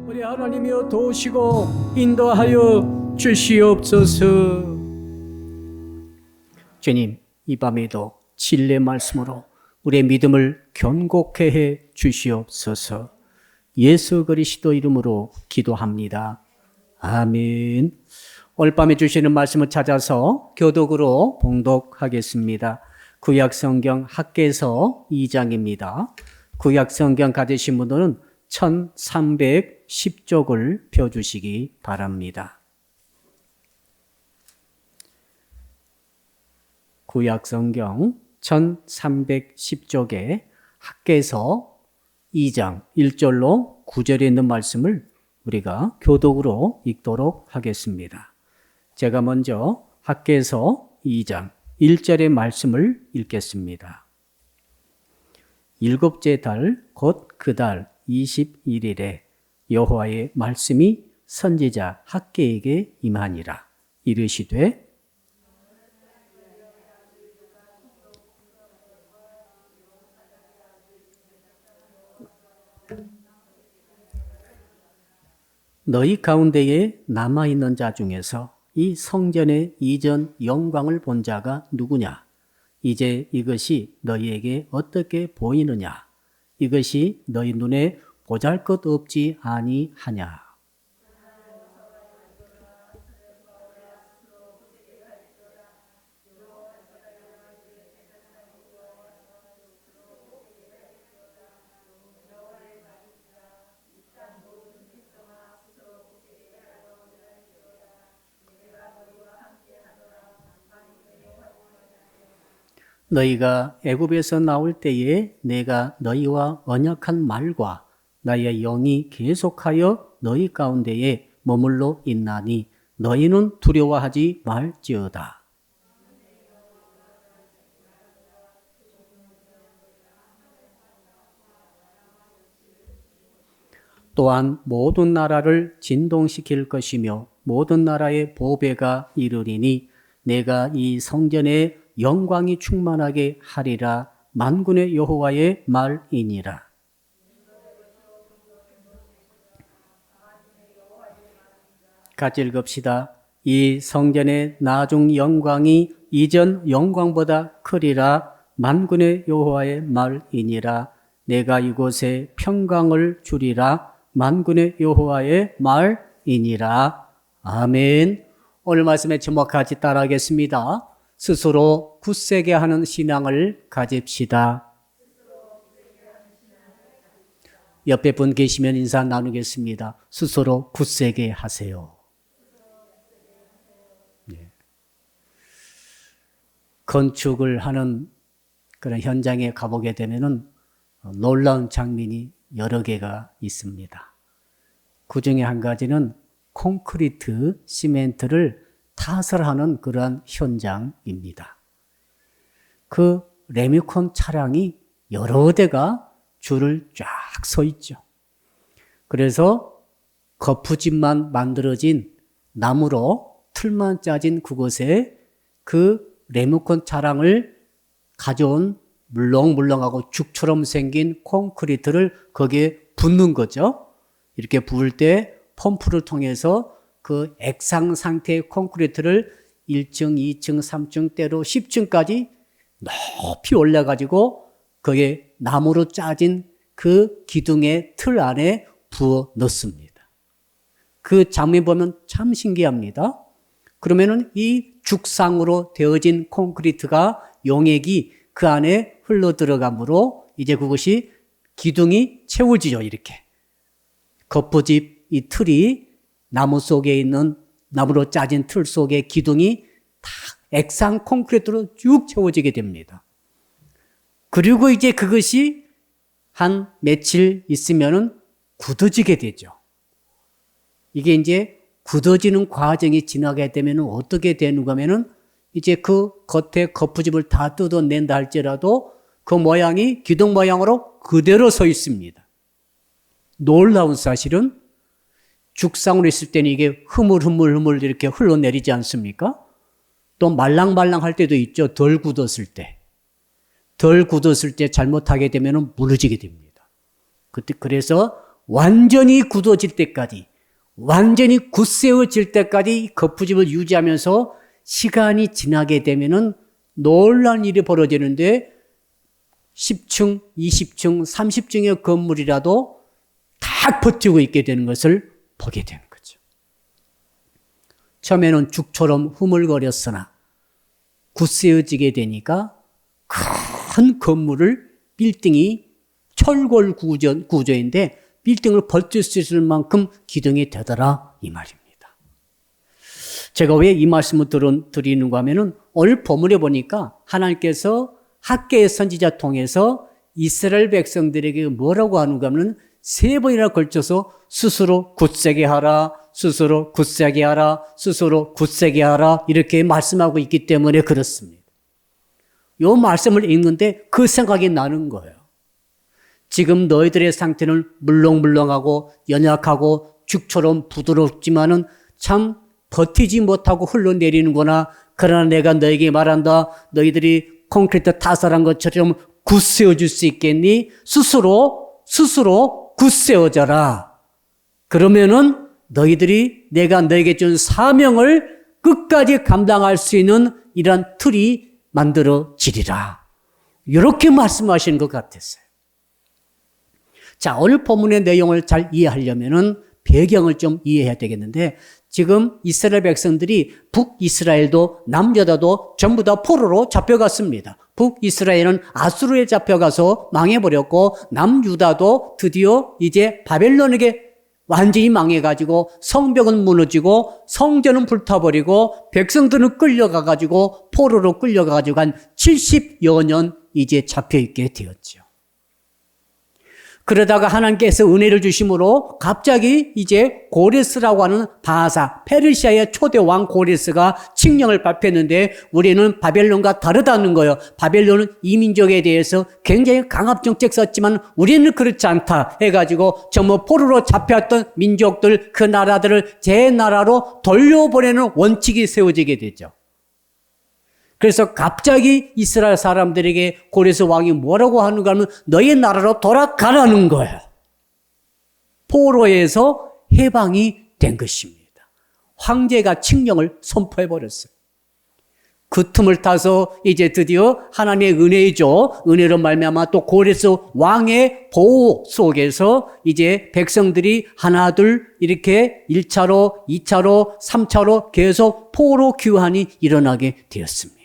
우리 하나님이여 도우시고 인도하여 주시옵소서. 주님, 이 밤에도 진리의 말씀으로 우리의 믿음을 견고케 해 주시옵소서. 예수 그리스도 이름으로 기도합니다. 아멘. 오늘 밤에 주시는 말씀을 찾아서 교독으로 봉독하겠습니다. 구약성경 학개서 2장입니다. 구약성경 가지신 분들은 1310쪽을 펴주시기 바랍니다. 구약성경 1310쪽에 학개서 2장 1절로 9절에 있는 말씀을 우리가 교독으로 읽도록 하겠습니다. 제가 먼저 학개서 2장 1절의 말씀을 읽겠습니다. 일곱째 달 곧 그 달 21일에 여호와의 말씀이 선지자 학개에게 임하니라. 이르시되 너희 가운데에 남아있는 자 중에서 이 성전의 이전 영광을 본 자가 누구냐? 이제 이것이 너희에게 어떻게 보이느냐? 이것이 너희 눈에 보잘것없지 아니하냐? 너희가 애굽에서 나올 때에 내가 너희와 언약한 말과 나의 영이 계속하여 너희 가운데에 머물러 있나니 너희는 두려워하지 말지어다. 또한 모든 나라를 진동시킬 것이며 모든 나라의 보배가 이르리니 내가 이 성전에 영광이 충만하게 하리라. 만군의 여호와의 말이니라. 같이 읽읍시다. 이 성전의 나중 영광이 이전 영광보다 크리라. 만군의 여호와의 말이니라. 내가 이곳에 평강을 주리라. 만군의 여호와의 말이니라. 아멘. 오늘 말씀의 제목 같이 따라하겠습니다. 스스로 굳세게 하는 신앙을 가집시다. 옆에 분 계시면 인사 나누겠습니다. 스스로 굳세게 하세요. 네. 건축을 하는 그런 현장에 가보게 되면은 놀라운 장면이 여러 개가 있습니다. 그 중에 한 가지는 콘크리트, 시멘트를 타설하는 그러한 현장입니다. 그 레미콘 차량이 여러 대가 줄을 쫙 서 있죠. 그래서 거푸집만 만들어진 나무로 틀만 짜진 그곳에 그 레미콘 차량을 가져온 물렁물렁하고 죽처럼 생긴 콘크리트를 거기에 붓는 거죠. 이렇게 부을 때 펌프를 통해서 그 액상 상태의 콘크리트를 1층, 2층, 3층, 때로 10층까지 높이 올려가지고 거기에 나무로 짜진 그 기둥의 틀 안에 부어 넣습니다. 그 장면 보면 참 신기합니다. 그러면은 이 죽상으로 되어진 콘크리트가 용액이 그 안에 흘러 들어가므로 이제 그것이 기둥이 채워지죠. 이렇게 거푸집 이 틀이 나무 속에 있는 나무로 짜진 틀 속에 기둥이 다 액상 콘크리트로 쭉 채워지게 됩니다. 그리고 이제 그것이 한 며칠 있으면은 굳어지게 되죠. 이게 이제 굳어지는 과정이 지나게 되면 어떻게 되는가 하면은 이제 그 겉에 거푸집을 다 뜯어낸다 할지라도 그 모양이 기둥 모양으로 그대로 서 있습니다. 놀라운 사실은 죽상으로 있을 때는 이게 흐물흐물 이렇게 흘러내리지 않습니까? 또 말랑말랑 할 때도 있죠. 덜 굳었을 때. 덜 굳었을 때 잘못하게 되면 무너지게 됩니다. 그래서 완전히 굳어질 때까지, 완전히 굳세워질 때까지 거푸집을 유지하면서 시간이 지나게 되면은 놀라운 일이 벌어지는데 10층, 20층, 30층의 건물이라도 다 버티고 있게 되는 것을 보게 되는 거죠. 처음에는 죽처럼 흐물거렸으나 굳세워지게 되니까 큰 건물을 빌딩이 철골 구조인데 빌딩을 버틸 수 있을 만큼 기둥이 되더라 이 말입니다. 제가 왜 이 말씀을 드리는가 하면은 오늘 본문에 보니까 하나님께서 학개의 선지자 통해서 이스라엘 백성들에게 뭐라고 하는가 하면 3번이나 걸쳐서 스스로 굳세게 하라, 스스로 굳세게 하라, 스스로 굳세게 하라 이렇게 말씀하고 있기 때문에 그렇습니다. 이 말씀을 읽는데 그 생각이 나는 거예요. 지금 너희들의 상태는 물렁물렁하고 연약하고 죽처럼 부드럽지만은 참 버티지 못하고 흘러내리는구나. 그러나 내가 너에게 말한다. 너희들이 콘크리트 타설한 것처럼 굳세워질 수 있겠니? 스스로 굳세워져라. 그러면은 너희들이 내가 너에게 준 사명을 끝까지 감당할 수 있는 이런 틀이 만들어지리라. 이렇게 말씀하시는 것 같았어요. 자, 오늘 본문의 내용을 잘 이해하려면은 배경을 좀 이해해야 되겠는데 지금 이스라엘 백성들이 북이스라엘도 남유다도 전부 다 포로로 잡혀갔습니다. 북이스라엘은 아수르에 잡혀가서 망해버렸고 남유다도 드디어 이제 바벨론에게 완전히 망해가지고 성벽은 무너지고 성전은 불타버리고 백성들은 끌려가가지고 포로로 끌려가가지고 한 70여 년 이제 잡혀있게 되었죠. 그러다가 하나님께서 은혜를 주심으로 갑자기 이제 고레스라고 하는 바사, 페르시아의 초대 왕 고레스가 칙령을 발표했는데 우리는 바벨론과 다르다는 거예요. 바벨론은 이민족에 대해서 굉장히 강압 정책 썼지만 우리는 그렇지 않다 해가지고 전부 포로로 잡혀왔던 민족들, 그 나라들을 제 나라로 돌려보내는 원칙이 세워지게 되죠. 그래서 갑자기 이스라엘 사람들에게 고레스 왕이 뭐라고 하는가 하면 너희 나라로 돌아가라는 거예요. 포로에서 해방이 된 것입니다. 황제가 칙령을 선포해버렸어요. 그 틈을 타서 이제 드디어 하나님의 은혜이죠. 은혜로 말미암아 또 고레스 왕의 보호 속에서 이제 백성들이 하나 둘 이렇게 1차로, 2차로, 3차로 계속 포로 귀환이 일어나게 되었습니다.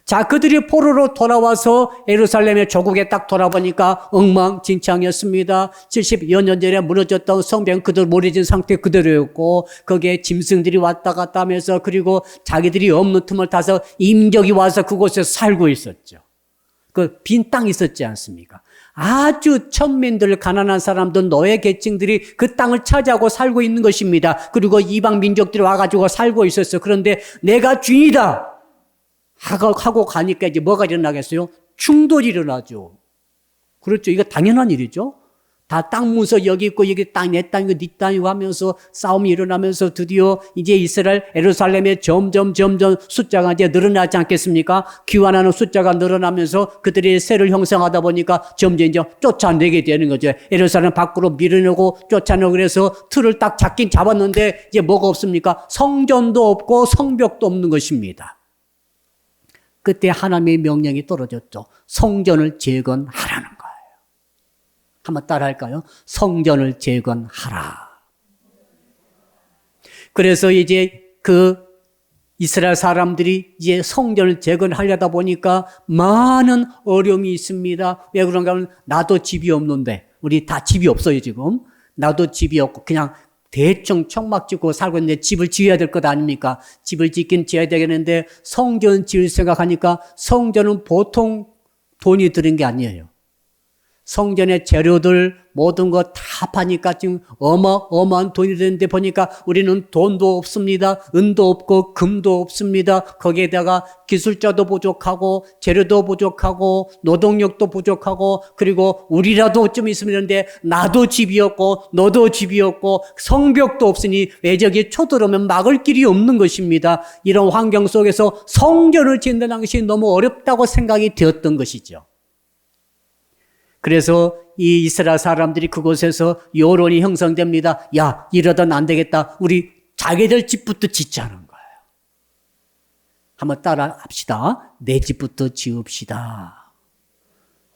자, 그들이 포로로 돌아와서 예루살렘의 조국에 딱 돌아보니까 엉망진창이었습니다. 70여 년 전에 무너졌던 성벽 그대로 무너진 상태 그대로였고 거기에 짐승들이 왔다 갔다 하면서 그리고 자기들이 없는 틈을 타서 이민족이 와서 그곳에 살고 있었죠. 그 빈 땅이 있었지 않습니까? 아주 천민들, 가난한 사람들, 노예 계층들이 그 땅을 차지하고 살고 있는 것입니다. 그리고 이방 민족들이 와가지고 살고 있었어요. 그런데 내가 주인이다 하고 가니까 이제 뭐가 일어나겠어요? 충돌이 일어나죠. 그렇죠. 이거 당연한 일이죠. 다 땅 문서 여기 있고 여기 땅 내 땅이고 네 땅이고 하면서 싸움이 일어나면서 드디어 이제 이스라엘 예루살렘의 점점 숫자가 이제 늘어나지 않겠습니까? 귀환하는 숫자가 늘어나면서 그들이 세를 형성하다 보니까 점점 이제 쫓아내게 되는 거죠. 예루살렘 밖으로 밀어내고 쫓아내고 그래서 틀을 딱 잡긴 잡았는데 이제 뭐가 없습니까? 성전도 없고 성벽도 없는 것입니다. 그때 하나님의 명령이 떨어졌죠. 성전을 재건하라는 거예요. 한번 따라할까요? 성전을 재건하라. 그래서 이제 그 이스라엘 사람들이 이제 성전을 재건하려다 보니까 많은 어려움이 있습니다. 왜 그런가 하면 나도 집이 없는데 우리 다 집이 없어요 지금. 나도 집이 없고 그냥 대충 청막 짓고 살고 있는데 집을 지어야 될 것 아닙니까? 집을 짓긴 지어야 되겠는데 성전 지을 생각하니까 성전은 보통 돈이 드는 게 아니에요. 성전의 재료들 모든 거 다 파니까 지금 어마어마한 돈이 드는데 보니까 우리는 돈도 없습니다. 은도 없고 금도 없습니다. 거기에다가 기술자도 부족하고 재료도 부족하고 노동력도 부족하고 그리고 우리라도 좀 있으면 되는데 나도 집이 없고 너도 집이 없고 성벽도 없으니 외적이 쳐들어오면 막을 길이 없는 것입니다. 이런 환경 속에서 성전을 짓는 것이 너무 어렵다고 생각이 되었던 것이죠. 그래서 이 이스라엘 사람들이 그곳에서 여론이 형성됩니다. 야, 이러다는 안 되겠다. 우리 자기들 집부터 짓자는 거예요. 한번 따라 합시다. 내 집부터 지읍시다.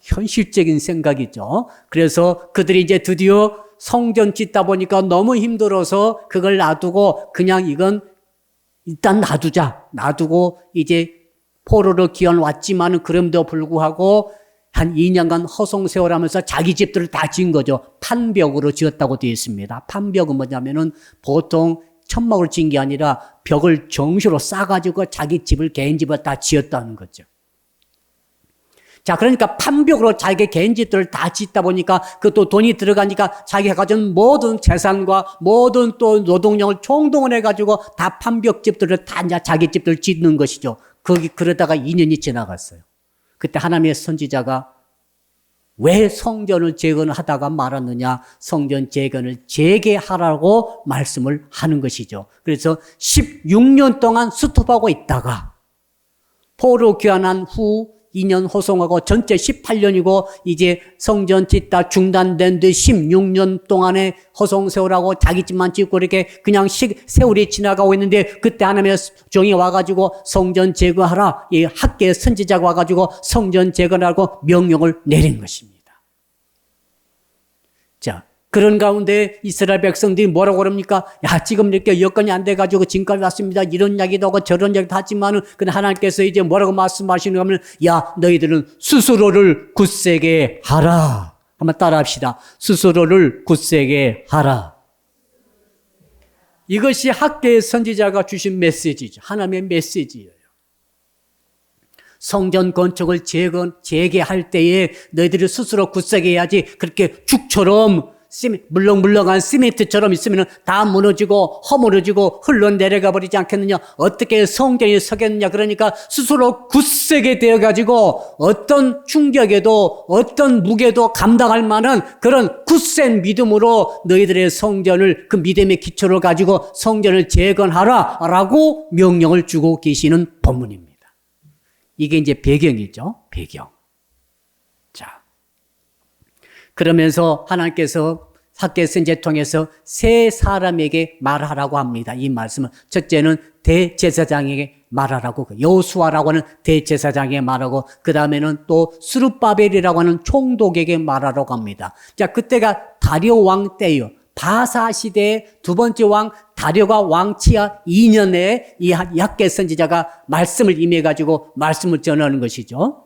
현실적인 생각이죠. 그래서 그들이 이제 드디어 성전 짓다 보니까 너무 힘들어서 그걸 놔두고 그냥 이건 일단 놔두고 이제 포로로 귀환 왔지만은 그럼에도 불구하고 한 2년간 허송세월하면서 자기 집들을 다 지은 거죠. 판벽으로 지었다고 되어 있습니다. 판벽은 뭐냐면은 보통 천막으로 지은 게 아니라 벽을 정시로 싸가지고 자기 집을 개인 집을 다 지었다는 거죠. 자, 그러니까 판벽으로 자기 개인 집들을 다 짓다 보니까 그것도 돈이 들어가니까 자기가 가진 모든 재산과 모든 또 노동력을 총동원해가지고 다 판벽 집들을 다 이제 자기 집들을 짓는 것이죠. 그러다가 2년이 지나갔어요. 그때 하나님의 선지자가 왜 성전을 재건하다가 말았느냐? 성전 재건을 재개하라고 말씀을 하는 것이죠. 그래서 16년 동안 스톱하고 있다가 포로 귀환한 후 2년 호송하고 전체 18년이고 이제 성전 짓다 중단된 뒤 16년 동안에 호송세월하고 자기 집만 짓고 이렇게 그냥 세월이 지나가고 있는데 그때 하나님의 종이 와가지고 성전 재건하라. 이 학계의 선지자가 와가지고 성전 재건하라고 명령을 내린 것입니다. 자, 그런 가운데 이스라엘 백성들이 뭐라고 그럽니까? 야, 지금 이렇게 여건이 안 돼가지고 지금까지 왔습니다. 이런 이야기도 하고 저런 이야기도 하지만은, 근데 하나님께서 이제 뭐라고 말씀하시는가 하면, 야, 너희들은 스스로를 굳세게 하라. 한번 따라 합시다. 스스로를 굳세게 하라. 이것이 학계의 선지자가 주신 메시지죠. 하나님의 메시지예요. 성전 건축을 재개할 때에 너희들이 스스로 굳세게 해야지 그렇게 죽처럼 물렁물렁한 시멘트처럼 있으면 다 무너지고 허물어지고 흘러내려가 버리지 않겠느냐. 어떻게 성전이 서겠느냐. 그러니까 스스로 굳세게 되어가지고 어떤 충격에도 어떤 무게도 감당할 만한 그런 굳센 믿음으로 너희들의 성전을 그 믿음의 기초를 가지고 성전을 재건하라 라고 명령을 주고 계시는 본문입니다. 이게 이제 배경이죠. 배경. 자, 그러면서 하나님께서 학계 선지자 통해서 세 사람에게 말하라고 합니다. 이 말씀은 첫째는 대제사장에게 말하라고, 여호수아라고 하는 대제사장에게 말하고, 그 다음에는 또 스룹바벨이라고 하는 총독에게 말하라고 합니다. 자, 그때가 다리오 왕 때예요. 바사 시대의 두 번째 왕 다리오가 왕치하 2년에 이 학계 선지자가 말씀을 임해가지고 말씀을 전하는 것이죠.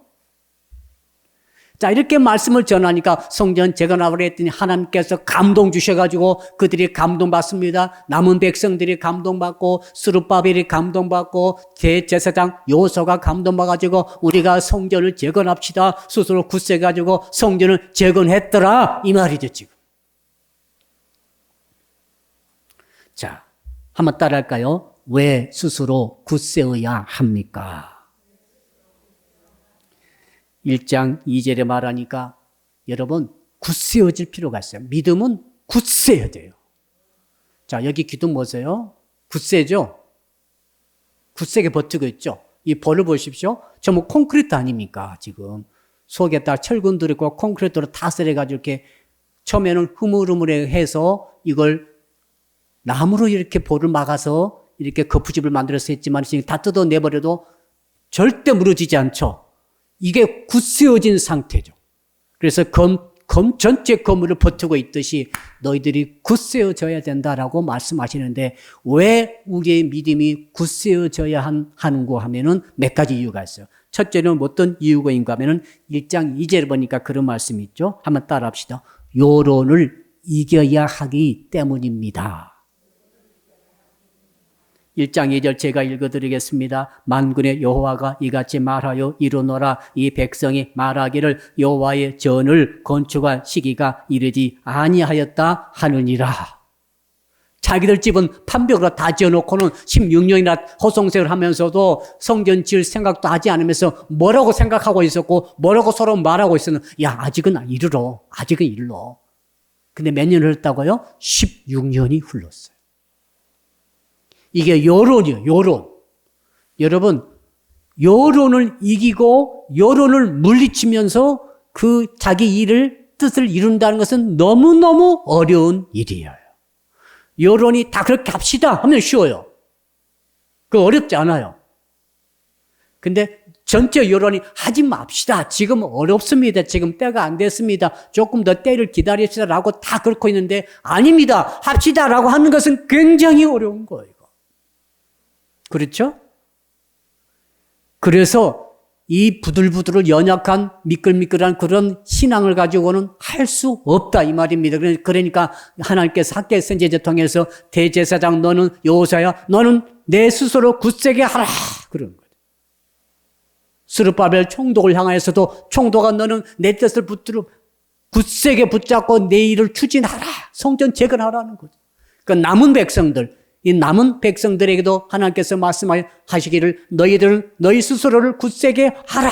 자, 이렇게 말씀을 전하니까 성전 재건하라고 했더니 하나님께서 감동 주셔가지고 그들이 감동받습니다. 남은 백성들이 감동받고 스룹바벨이 감동받고 대제사장 여호수아가 감동받아가지고 우리가 성전을 재건합시다. 스스로 굳세가지고 성전을 재건했더라. 이 말이죠, 지금. 자, 한번 따라할까요? 왜 스스로 굳세어야 합니까? 1장 2절에 말하니까 여러분 굳세어질 필요가 있어요. 믿음은 굳세야 돼요. 자, 여기 기둥 보세요. 굳세죠? 굳세게 버티고 있죠? 이 볼을 보십시오. 전부 콘크리트 아닙니까? 지금 속에다 철근 들이고 콘크리트로 다 썰어가지고 이렇게 처음에는 흐물흐물해서 이걸 나무로 이렇게 볼을 막아서 이렇게 거푸집을 만들어서 했지만 지금 다 뜯어내버려도 절대 무너지지 않죠. 이게 굳세어진 상태죠. 그래서 전체 건물을 버티고 있듯이 너희들이 굳세어져야 된다라고 말씀하시는데 왜 우리의 믿음이 굳세어져야 하는가 하면은 몇 가지 이유가 있어요. 첫째는 어떤 이유가 있는가 하면은 1장 2절에 보니까 그런 말씀이 있죠. 한번 따라 합시다. 여론을 이겨야 하기 때문입니다. 1장 2절 제가 읽어드리겠습니다. 만군의 여호와가 이같이 말하여 이루노라. 이 백성이 말하기를 여호와의 전을 건축할 시기가 이르지 아니하였다 하느니라. 자기들 집은 판벽으로 다 지어놓고는 16년이나 허송세월 하면서도 성전 지을 생각도 하지 않으면서 뭐라고 생각하고 있었고 뭐라고 서로 말하고 있었는. 야, 아직은 이르러. 근데 몇 년을 흘렀다고요? 16년이 흘렀어요. 이게 여론이에요, 여론. 여러분, 여론을 이기고 여론을 물리치면서 그 자기 일을, 뜻을 이룬다는 것은 너무너무 어려운 일이에요. 여론이 다 그렇게 합시다 하면 쉬워요. 그 어렵지 않아요. 근데 전체 여론이 하지 맙시다. 지금 어렵습니다. 지금 때가 안 됐습니다. 조금 더 때를 기다립시다라고 다 그렇고 있는데 아닙니다. 합시다라고 하는 것은 굉장히 어려운 거예요. 그렇죠? 그래서 이 부들부들 연약한 미끌미끌한 그런 신앙을 가지고는 할 수 없다 이 말입니다. 그러니까 하나님께서 학계 선지자 통해서 대제사장 너는 여호사야 너는 내 스스로 굳세게 하라 그런 거예요. 스룹바벨 총독을 향하여서도 총독아 너는 내 뜻을 붙들어 굳세게 붙잡고 내 일을 추진하라. 성전 재건하라는 거죠. 그 남은 백성들, 이 남은 백성들에게도 하나님께서 말씀하시기를 너희들은 너희 스스로를 굳세게 하라.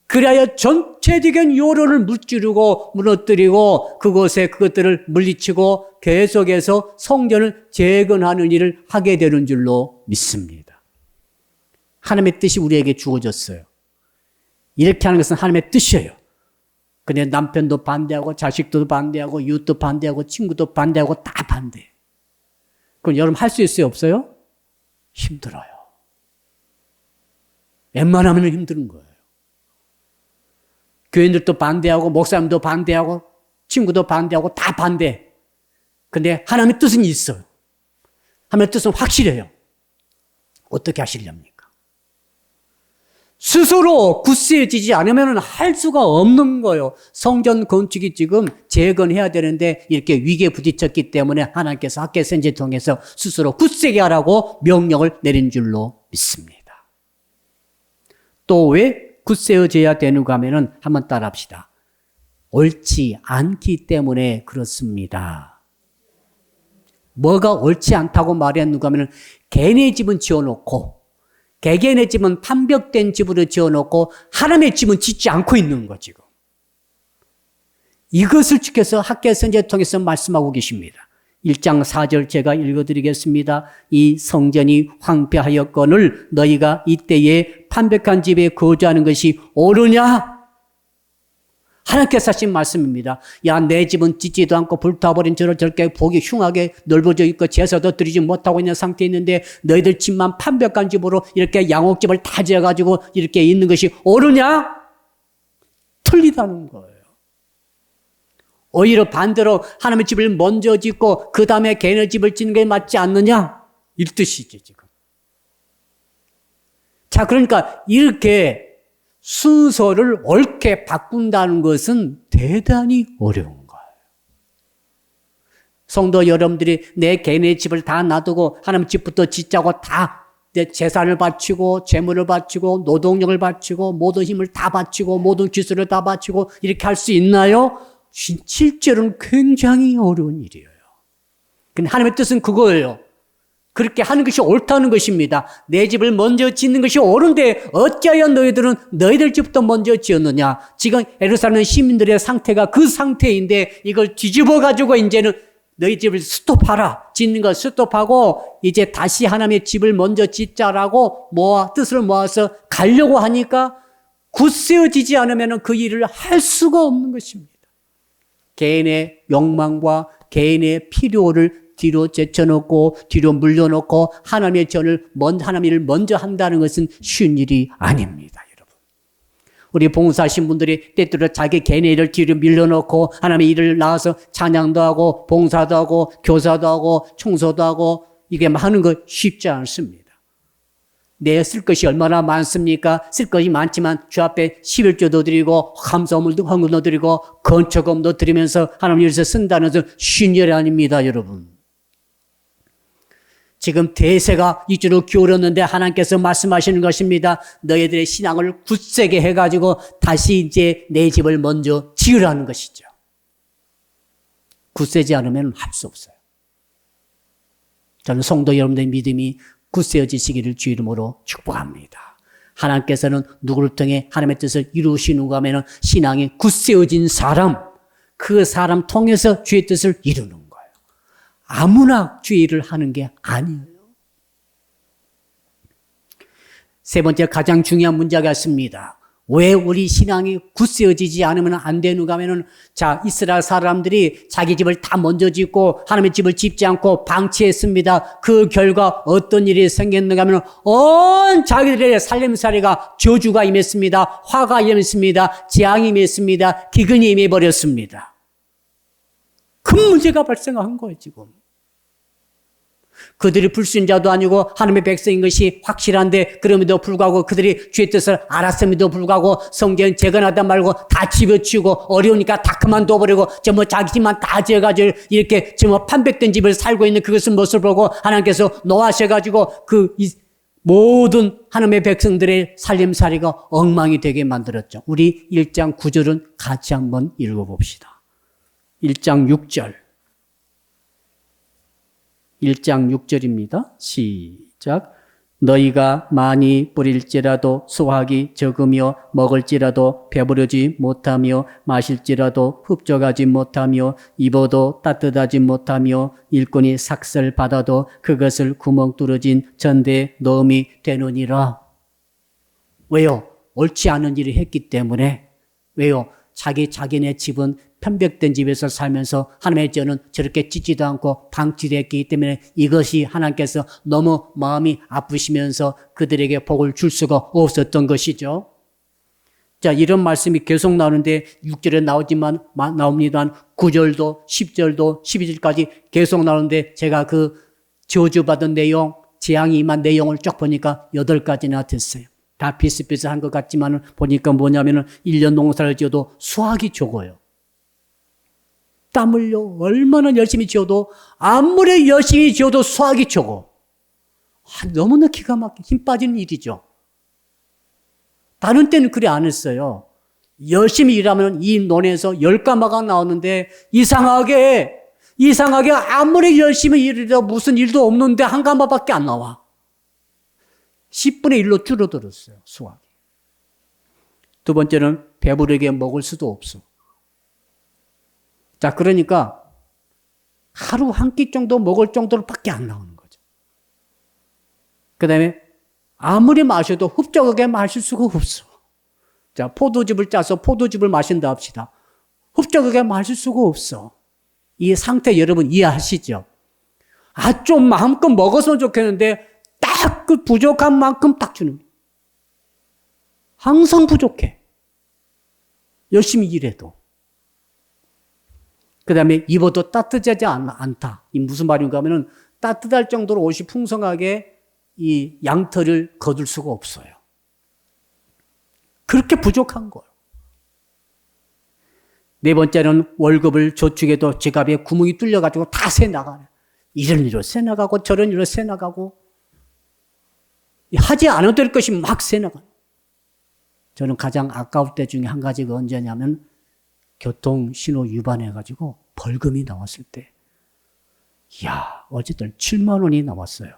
그래야 전체적인 여론을 무찌르고 무너뜨리고 그것들을 물리치고 계속해서 성전을 재건하는 일을 하게 되는 줄로 믿습니다. 하나님의 뜻이 우리에게 주어졌어요. 이렇게 하는 것은 하나님의 뜻이에요. 근데 남편도 반대하고 자식도 반대하고 이웃도 반대하고 친구도 반대하고 다 반대. 그럼 여러분 할 수 있어요? 없어요? 힘들어요. 웬만하면 힘든 거예요. 교인들도 반대하고 목사님도 반대하고 친구도 반대하고 다 반대. 근데 하나님의 뜻은 있어요. 하나님의 뜻은 확실해요. 어떻게 하시렵니까? 스스로 굳세지지 않으면 할 수가 없는 거예요. 성전 건축이 지금 재건해야 되는데 이렇게 위기에 부딪혔기 때문에 하나님께서 학계 선지자 통해서 스스로 굳세게 하라고 명령을 내린 줄로 믿습니다. 또 왜 굳세어져야 되는가 하면은 한번 따라합시다. 옳지 않기 때문에 그렇습니다. 뭐가 옳지 않다고 말했는가 하면은 걔네 집은 지어놓고 개개인의 집은 판벽된 집으로 지어놓고 하나님의 집은 짓지 않고 있는 거 지금. 이것을 주께서 학계 선지자를 통해서 말씀하고 계십니다. 1장 4절 제가 읽어드리겠습니다. 이 성전이 황폐하였거늘 너희가 이때에 판벽한 집에 거주하는 것이 옳으냐? 하나님께서 하신 말씀입니다. 야, 내 집은 짓지도 않고 불타버린 저렇게 보기 흉하게 넓어져 있고 제사도 드리지 못하고 있는 상태에 있는데 너희들 집만 판벽한 집으로 이렇게 양옥집을 다 지어가지고 이렇게 있는 것이 옳으냐? 틀리다는 거예요. 오히려 반대로 하나님의 집을 먼저 짓고 그 다음에 개인의 집을 짓는 게 맞지 않느냐? 이 뜻이죠 지금. 자, 그러니까 이렇게 순서를 옳게 바꾼다는 것은 대단히 어려운 거예요. 성도 여러분들이 내 개인의 집을 다 놔두고 하나님 집부터 짓자고 다 재산을 바치고 재물을 바치고 노동력을 바치고 모든 힘을 다 바치고 모든 기술을 다 바치고 이렇게 할 수 있나요? 실제로는 굉장히 어려운 일이에요. 근데 하나님의 뜻은 그거예요. 그렇게 하는 것이 옳다는 것입니다. 내 집을 먼저 짓는 것이 옳은데 어찌하여 너희들은 너희들 집부터 먼저 지었느냐. 지금 예루살렘 시민들의 상태가 그 상태인데 이걸 뒤집어 가지고 이제는 너희 집을 스톱하라. 짓는 걸 스톱하고 이제 다시 하나님의 집을 먼저 짓자라고 뜻을 모아서 가려고 하니까 굳세어지지 않으면 그 일을 할 수가 없는 것입니다. 개인의 욕망과 개인의 필요를 뒤로 제쳐놓고 뒤로 물려놓고 하나님의 하나님의 일을 먼저 한다는 것은 쉬운 일이 아닙니다, 여러분. 우리 봉사하신 분들이 때때로 자기 개인의 일을 뒤로 밀려놓고 하나님의 일을 나와서 찬양도 하고 봉사도 하고 교사도 하고 청소도 하고 이게 하는 거 쉽지 않습니다. 내 쓸 것이 얼마나 많습니까? 쓸 것이 많지만 주 앞에 11조도 드리고 감사원도 드리고 건초금도 드리면서 하나님 위해서 쓴다는 것은 쉬운 일이 아닙니다, 여러분. 지금 대세가 이쪽으로 기울었는데 하나님께서 말씀하시는 것입니다. 너희들의 신앙을 굳세게 해가지고 다시 이제 내 집을 먼저 지으라는 것이죠. 굳세지 않으면 할 수 없어요. 저는 성도 여러분들의 믿음이 굳세어지시기를 주 이름으로 축복합니다. 하나님께서는 누구를 통해 하나님의 뜻을 이루시는가 하면 신앙이 굳세어진 사람, 그 사람 통해서 주의 뜻을 이루는 거예요. 아무나 주의 일을 하는 게 아니에요. 세 번째 가장 중요한 문제가 있습니다. 왜 우리 신앙이 굳세어지지 않으면 안 되는가 하면은, 자, 이스라엘 사람들이 자기 집을 다 먼저 짓고 하나님의 집을 짓지 않고 방치했습니다. 그 결과 어떤 일이 생겼는가 하면은 온 자기들의 살림살이가 저주가 임했습니다. 화가 임했습니다. 재앙이 임했습니다. 기근이 임해버렸습니다. 큰 문제가 발생한 거예요, 지금. 그들이 불순자도 아니고 하나님의 백성인 것이 확실한데, 그럼에도 불구하고 그들이 주의 뜻을 알았음에도 불구하고 성전 재건하다 말고 다 집어치우고, 어려우니까 다 그만둬버리고 전부 자기 집만 다 지어가지고 이렇게 전부 판백된 집을 살고 있는 그것을 모습을 보고 하나님께서 노하셔가지고 그 모든 하나님의 백성들의 살림살이가 엉망이 되게 만들었죠. 우리 1장 9절은 같이 한번 읽어봅시다. 1장 6절. 1장 6절입니다. 시작. 너희가 많이 뿌릴지라도 수확이 적으며 먹을지라도 배부르지 못하며 마실지라도 흡족하지 못하며 입어도 따뜻하지 못하며 일꾼이 삭슬 받아도 그것을 구멍 뚫어진 전대에 넣음이 되느니라. 왜요? 옳지 않은 일을 했기 때문에. 왜요? 자기네 집은 편백된 집에서 살면서 하나님의 전은 저렇게 찢지도 않고 방치됐기 때문에 이것이 하나님께서 너무 마음이 아프시면서 그들에게 복을 줄 수가 없었던 것이죠. 자, 이런 말씀이 계속 나오는데 6절에 나옵니다만 9절도 10절도 12절까지 계속 나오는데, 제가 그 저주받은 내용, 재앙이 임한 내용을 쭉 보니까 8가지나 됐어요. 다 비슷비슷한 것 같지만 보니까 뭐냐면은 1년 농사를 지어도 수확이 적어요. 땀 흘려 얼마나 열심히 지어도, 아무리 열심히 지어도 수확이 적어. 너무나 기가 막히게 힘 빠지는 일이죠. 다른 때는 그래 안 했어요. 열심히 일하면 이 논에서 10가마가 나오는데 이상하게 아무리 열심히 일해도 무슨 일도 없는데 1가마밖에 안 나와. 10분의 1로 줄어들었어요, 수확이. 두 번째는 배부르게 먹을 수도 없어. 자, 그러니까 하루 한 끼 정도 먹을 정도로밖에 안 나오는 거죠. 그 다음에 아무리 마셔도 흡족하게 마실 수가 없어. 자, 포도즙을 짜서 포도즙을 마신다 합시다. 흡족하게 마실 수가 없어. 이 상태 여러분 이해하시죠? 좀 마음껏 먹었으면 좋겠는데 딱 그 부족한 만큼 딱 주는 거예요. 항상 부족해. 열심히 일해도. 그 다음에 입어도 따뜻하지 않다. 이 무슨 말인가 하면은 따뜻할 정도로 옷이 풍성하게 이 양털을 거둘 수가 없어요. 그렇게 부족한 거예요. 네 번째는 월급을 저축해도 지갑에 구멍이 뚫려가지고 다 새나가요. 이런 일로 새나가고 저런 일로 새나가고 하지 않아도 될 것이 막 새나가요. 저는 가장 아까울 때 중에 한 가지가 언제냐면 교통신호 위반해가지고 벌금이 나왔을 때, 이야, 어쨌든 7만 원이 나왔어요.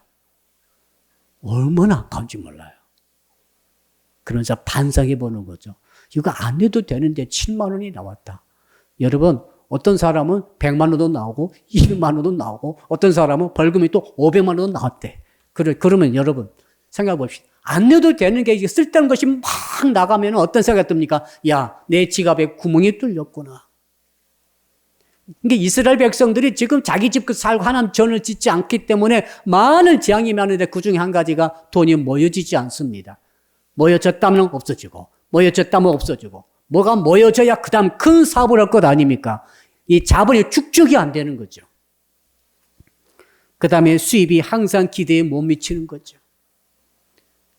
얼마나 아까운지 몰라요. 그러면서 반성해 보는 거죠. 이거 안 해도 되는데 7만 원이 나왔다. 여러분, 어떤 사람은 100만 원도 나오고 200만 원도 나오고 어떤 사람은 벌금이 또 500만 원도 나왔대. 그러면 여러분 생각해 봅시다. 안 내도 되는 게 쓸데없는 것이 막 나가면 어떤 생각이 듭니까? 야, 내 지갑에 구멍이 뚫렸구나. 그러니까 이스라엘 백성들이 지금 자기 집 살고 하나님 전을 짓지 않기 때문에 많은 재앙이 많은데 그중에 한 가지가 돈이 모여지지 않습니다. 모여졌다면 없어지고, 모여졌다면 없어지고, 뭐가 모여져야 그 다음 큰 사업을 할 것 아닙니까? 이 자본이 축적이 안 되는 거죠. 그 다음에 수입이 항상 기대에 못 미치는 거죠.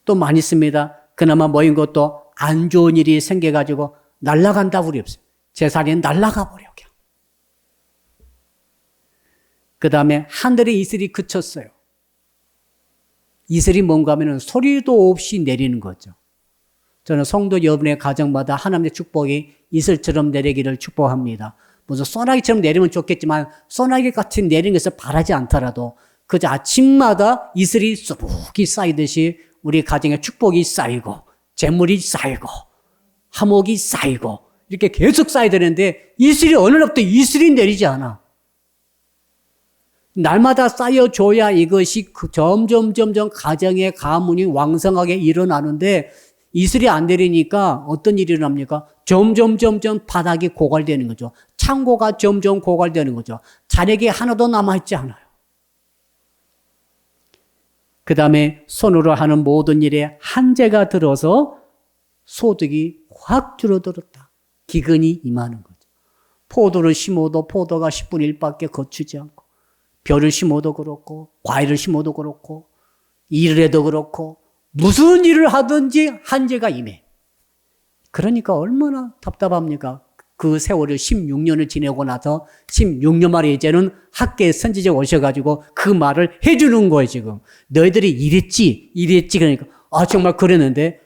또 많이 있습니다. 그나마 모인 것도 안 좋은 일이 생겨가지고 날아간다고 그리 없어요. 재산이 날아가 버려. 그 다음에 하늘에 이슬이 그쳤어요. 이슬이 뭔가 하면 소리도 없이 내리는 거죠. 저는 성도 여러분의 가정마다 하나님의 축복이 이슬처럼 내리기를 축복합니다. 무슨 소나기처럼 내리면 좋겠지만 소나기 같이 내리는 것을 바라지 않더라도 그저 아침마다 이슬이 수북이 쌓이듯이 우리 가정에 축복이 쌓이고 재물이 쌓이고 화목이 쌓이고 이렇게 계속 쌓여야 되는데 이슬이 어느 날부터 이슬이 내리지 않아. 날마다 쌓여줘야 이것이 점점 가정의 가문이 왕성하게 일어나는데 이슬이 안 내리니까 어떤 일이 일어납니까? 점점 바닥이 고갈되는 거죠. 창고가 점점 고갈되는 거죠. 잔액이 하나도 남아있지 않아요. 그 다음에 손으로 하는 모든 일에 한계가 들어서 소득이 확 줄어들었다. 기근이 임하는 거죠. 포도를 심어도 포도가 10분의 1밖에 거치지 않고, 벼를 심어도 그렇고, 과일을 심어도 그렇고, 일을 해도 그렇고, 무슨 일을 하든지 한계가 임해. 그러니까 얼마나 답답합니까? 그 세월을 16년을 지내고 나서 16년 만에 이제는 학계의 선지자 오셔가지고 그 말을 해주는 거예요, 지금. 너희들이 이랬지. 그러니까, 정말 그랬는데,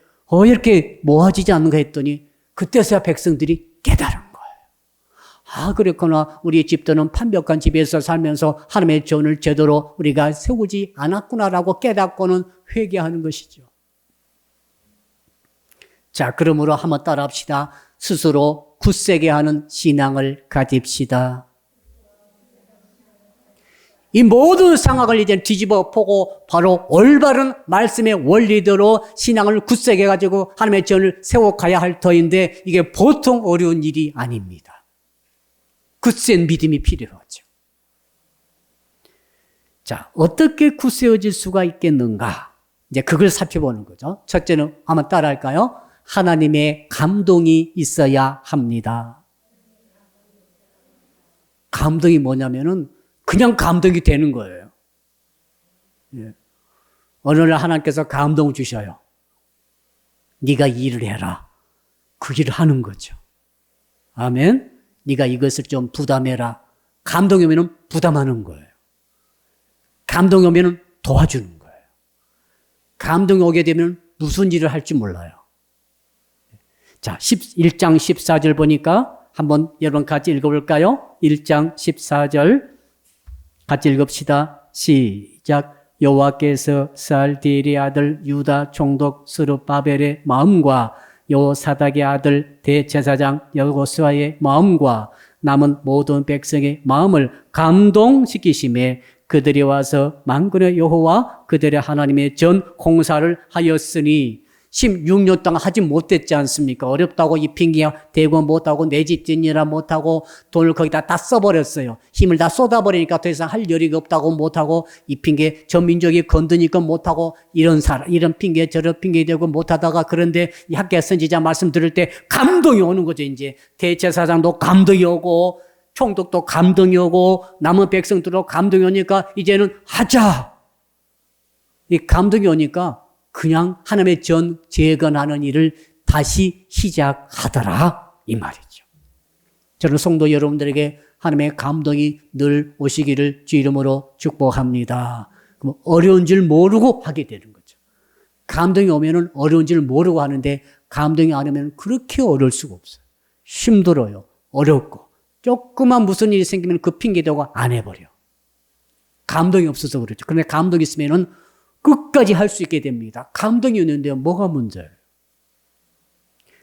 이렇게 모아지지 않는가 했더니, 그때서야 백성들이 깨달은 거예요. 그렇구나. 우리 집들은 판벽한 집에서 살면서 하나님의 전을 제대로 우리가 세우지 않았구나라고 깨닫고는 회개하는 것이죠. 자, 그러므로 한번 따라 합시다. 스스로 굳세게 하는 신앙을 가집시다. 이 모든 상황을 이제 뒤집어 보고 바로 올바른 말씀의 원리대로 신앙을 굳세게 가지고 하나님의 전을 세워가야 할 터인데 이게 보통 어려운 일이 아닙니다. 굳센 믿음이 필요하죠. 자, 어떻게 굳세어질 수가 있겠는가? 이제 그걸 살펴보는 거죠. 첫째는 한번 따라할까요? 하나님의 감동이 있어야 합니다. 감동이 뭐냐면은 그냥 감동이 되는 거예요. 예. 어느 날 하나님께서 감동을 주셔요. 네가 이 일을 해라. 그 일을 하는 거죠. 아멘. 네가 이것을 좀 부담해라. 감동이 오면 부담하는 거예요. 감동이 오면 도와주는 거예요. 감동이 오게 되면 무슨 일을 할지 몰라요. 자, 1장 14절 보니까 한번 여러분 같이 읽어볼까요? 1장 14절 같이 읽읍시다. 시작. 여호와께서 살디엘의 아들 유다 총독 스룹바벨의 마음과 여호사닥의 아들 대제사장 여호수아의 마음과 남은 모든 백성의 마음을 감동시키심에 그들이 와서 만군의 여호와 그들의 하나님의 전 공사를 하였으니 16년 동안 하지 못했지 않습니까? 어렵다고 이 핑계 대고 못하고 내 집 짓느라 못하고 돈을 거기다 다 써버렸어요. 힘을 다 쏟아버리니까 더 이상 할 여력이 없다고 못하고 이 핑계 저 민족이 건드니까 못하고 이런 핑계 저런 핑계 대고 못하다가 그런데 이 학계 선지자 말씀 들을 때 감동이 오는 거죠. 이제 대제사장도 감동이 오고 총독도 감동이 오고 남은 백성들도 감동이 오니까 이제는 하자. 이 감동이 오니까 그냥 하나님의 전 재건하는 일을 다시 시작하더라 이 말이죠. 저는 성도 여러분들에게 하나님의 감동이 늘 오시기를 주 이름으로 축복합니다. 그럼 어려운 줄 모르고 하게 되는 거죠. 감동이 오면은 어려운 줄 모르고 하는데 감동이 안 오면 그렇게 어려울 수가 없어요. 힘들어요. 어렵고 조그만 무슨 일이 생기면 그 핑계대고 안 해버려. 감동이 없어서 그렇죠. 그런데 감동이 있으면은 끝까지 할 수 있게 됩니다. 감동이 있는데 뭐가 문제예요?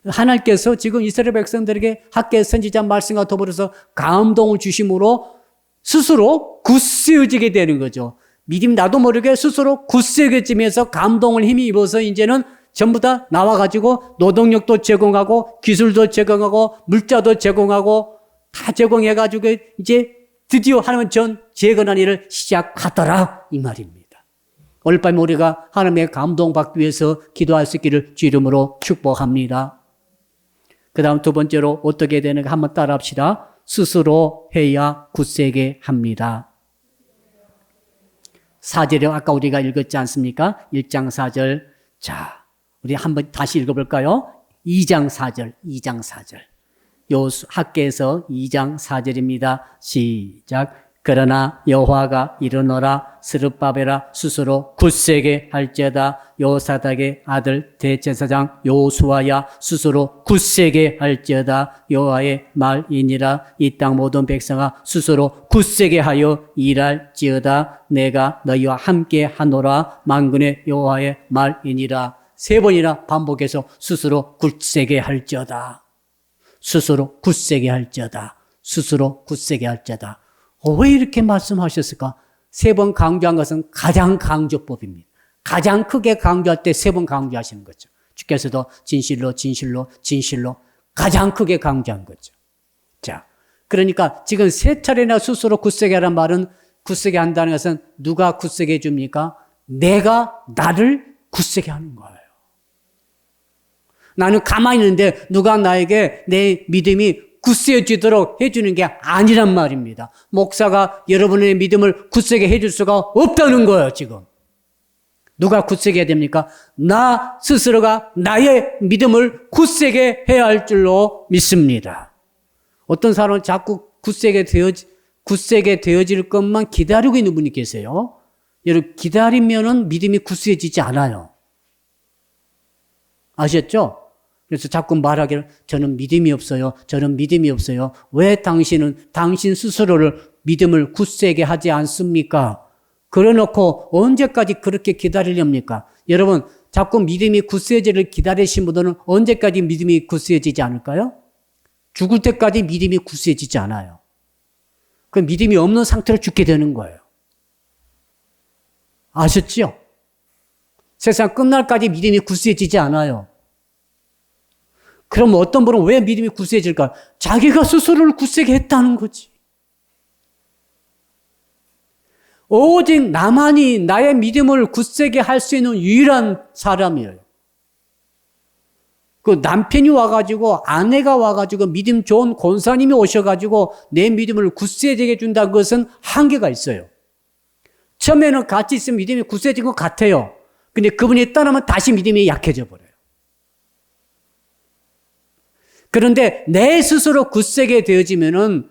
하나님께서 지금 이스라엘 백성들에게 학계 선지자 말씀과 더불어서 감동을 주심으로 스스로 굳세어지게 되는 거죠. 믿음 나도 모르게 스스로 굳세어지면서 감동을 힘이 입어서 이제는 전부 다 나와가지고 노동력도 제공하고 기술도 제공하고 물자도 제공하고 다 제공해가지고 이제 드디어 하나님은 전 재건한 일을 시작하더라 이 말입니다. 오늘 밤에 우리가 하나님의 감동받기 위해서 기도할 수 있기를 주 이름으로 축복합니다. 그 다음 두 번째로 어떻게 되는가 한번 따라 합시다. 스스로 해야 굳세게 합니다. 4절에 아까 우리가 읽었지 않습니까? 1장 4절. 자, 우리 한번 다시 읽어볼까요? 2장 4절. 학계에서 2장 4절입니다. 시작. 그러나 여호와가 이르노라 스룹바벨아 스스로 굳세게 할지어다 여호사닥의 아들 대제사장 여호수아야 스스로 굳세게 할지어다 여호와의 말이니라 이 땅 모든 백성아 스스로 굳세게 하여 일할지어다 내가 너희와 함께 하노라 만군의 여호와의 말이니라. 3번이나 반복해서 스스로 굳세게 할지어다 스스로 굳세게 할지어다 스스로 굳세게 할지어다. 왜 이렇게 말씀하셨을까? 3번 강조한 것은 가장 강조법입니다. 가장 크게 강조할 때 3번 강조하시는 거죠. 주께서도 진실로 진실로 진실로 가장 크게 강조한 거죠. 자, 그러니까 지금 세 차례나 스스로 굳세게 하라는 말은 굳세게 한다는 것은 누가 굳세게 해줍니까? 내가 나를 굳세게 하는 거예요. 나는 가만히 있는데 누가 나에게 내 믿음이 굳세어지도록 해주는 게 아니란 말입니다. 목사가 여러분의 믿음을 굳세게 해줄 수가 없다는 거예요, 지금. 누가 굳세게 해야 됩니까? 나 스스로가 나의 믿음을 굳세게 해야 할 줄로 믿습니다. 어떤 사람은 자꾸 굳세게 되어질 것만 기다리고 있는 분이 계세요. 여러분, 기다리면은 믿음이 굳세지지 않아요. 아셨죠? 그래서 자꾸 말하기를 저는 믿음이 없어요. 저는 믿음이 없어요. 왜 당신은 당신 스스로를 믿음을 굳세게 하지 않습니까? 그래놓고 언제까지 그렇게 기다리렵니까? 여러분, 자꾸 믿음이 굳세지를 기다리신 분들은 언제까지 믿음이 굳세지지 않을까요? 죽을 때까지 믿음이 굳세지지 않아요. 그 믿음이 없는 상태로 죽게 되는 거예요. 아셨죠? 세상 끝날까지 믿음이 굳세지지 않아요. 그럼 어떤 분은 왜 믿음이 굳세질까? 자기가 스스로를 굳세게 했다는 거지. 오직 나만이 나의 믿음을 굳세게 할 수 있는 유일한 사람이에요. 그 남편이 와가지고 아내가 와가지고 믿음 좋은 권사님이 오셔가지고 내 믿음을 굳세지게 해준다는 것은 한계가 있어요. 처음에는 같이 있으면 믿음이 굳세진 것 같아요. 근데 그분이 떠나면 다시 믿음이 약해져 버려요. 그런데 내 스스로 굳세게 되어지면은